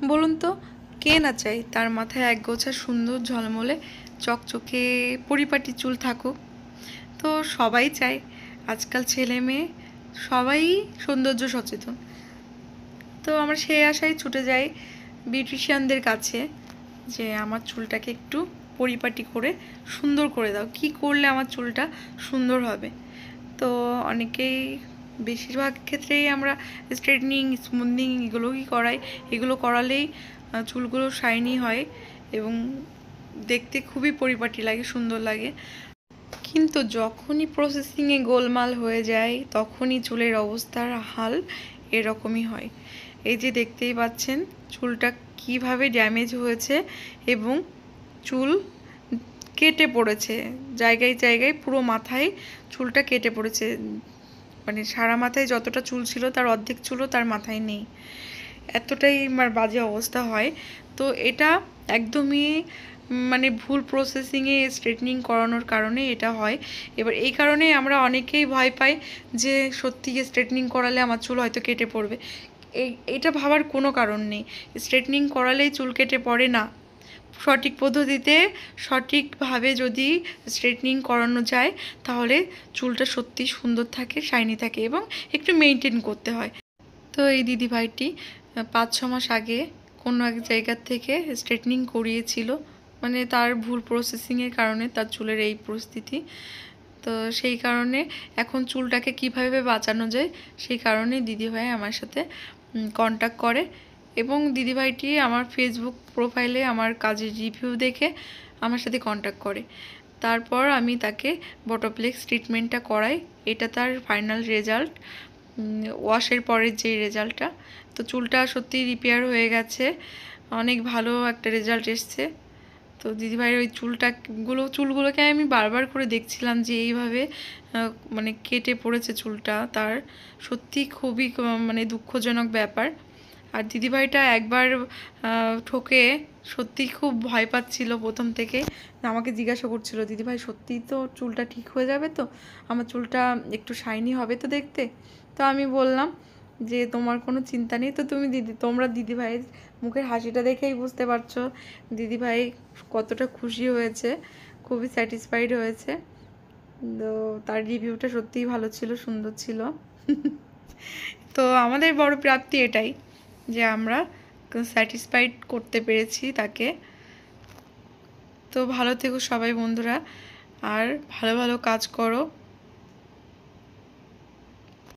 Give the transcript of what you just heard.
বলুন তো কে না চায় তার মাথায় একগোছা সুন্দর ঝলমলে চকচকে পরিপাটি চুল থাকুক। তো সবাই চায়, আজকাল ছেলে মেয়ে সবাই সৌন্দর্য সচেতন। তো আমরা সেই আশায় ছুটে যাই বিউটিশিয়ানদের কাছে যে আমার চুলটাকে একটু পরিপাটি করে সুন্দর করে দাও, কি করলে আমার চুলটা সুন্দর হবে। তো অনেকেই বেশিরভাগ ক্ষেত্রেই আমরা স্ট্রেটনিং স্মুথনিং এগুলোই করাই। এগুলো করালেই চুলগুলো শাইনি হয় এবং দেখতে খুবই পরিপাটি লাগে, সুন্দর লাগে। কিন্তু যখনই প্রসেসিংয়ে গোলমাল হয়ে যায় তখনই চুলের অবস্থার হাল এরকমই হয়। এই যে দেখতেই পাচ্ছেন চুলটা কিভাবে ড্যামেজ হয়েছে এবং চুল কেটে পড়েছে জায়গায় জায়গায়, পুরো মাথায় চুলটা কেটে পড়েছে। মানে সারা মাথায় যতটা চুল ছিল তার অর্ধেক চুলও তার মাথায় নেই, এতটাই আমার বাজে অবস্থা হয়। তো এটা একদমই মানে ভুল প্রসেসিংয়ে স্ট্রেটনিং করানোর কারণে এটা হয়। এবার এই কারণে আমরা অনেকেই ভয় পাই যে সত্যি স্ট্রেটনিং করালে আমার চুল হয়তো কেটে পড়বে। এটা ভাবার কোনো কারণ নেই। স্ট্রেটনিং করালেই চুল কেটে পড়ে না। সঠিক পদ্ধতিতে সঠিকভাবে যদি স্ট্রেটনিং করানো যায় তাহলে চুলটা সত্যি সুন্দর থাকে, শাইনি থাকে এবং একটু মেনটেন করতে হয়। তো এই দিদিভাইটি 5-6 মাস আগে কোনো এক জায়গার থেকে স্ট্রেটনিং করিয়েছিল, মানে তার ভুল প্রসেসিংয়ের কারণে তার চুলের এই পরিস্থিতি। তো সেই কারণে এখন চুলটাকে কিভাবে বাঁচানো যায় সেই কারণে দিদিভাই আমার সাথে কন্ট্যাক্ট করে এবং দিদিভাইটি আমার ফেসবুক প্রোফাইলে আমার কাজের রিভিউ দেখে আমার সাথে কন্ট্যাক্ট করে। তারপর আমি তাকে বটোপ্লেক্স ট্রিটমেন্টটা করাই। এটা তার ফাইনাল রেজাল্ট, ওয়াশের পরের যে রেজাল্টটা। তো চুলটা সত্যি রিপেয়ার হয়ে গেছে, অনেক ভালো একটা রেজাল্ট এসছে। তো দিদিভাইয়ের ওই চুলগুলোকে আমি বারবার করে দেখছিলাম যে এইভাবে মানে কেটে পড়েছে চুলটা তার, সত্যি খুবই মানে দুঃখজনক ব্যাপার। আর দিদিভাইটা একবার ঠকে সত্যি খুব ভয় পাচ্ছিল প্রথম থেকে, আমাকে জিজ্ঞাসা করছিল দিদিভাই সত্যিই তো চুলটা ঠিক হয়ে যাবে তো, আমার চুলটা একটু শাইনি হবে তো দেখতে। তো আমি বললাম যে তোমার কোনো চিন্তা নেই। তো তোমরা দিদিভাইয়ের মুখের হাসিটা দেখেই বুঝতে পারছো দিদিভাই কতটা খুশি হয়েছে, খুবই স্যাটিসফাইড হয়েছে। তো তার রিভিউটা সত্যিই ভালো ছিল, সুন্দর ছিল। তো আমাদের বড় প্রাপ্তি এটাই যে আমরা স্যাটিসফাইড করতে পেরেছি তাকে। তো ভালো থেকো সবাই বন্ধুরা, আর ভালো ভালো কাজ করো।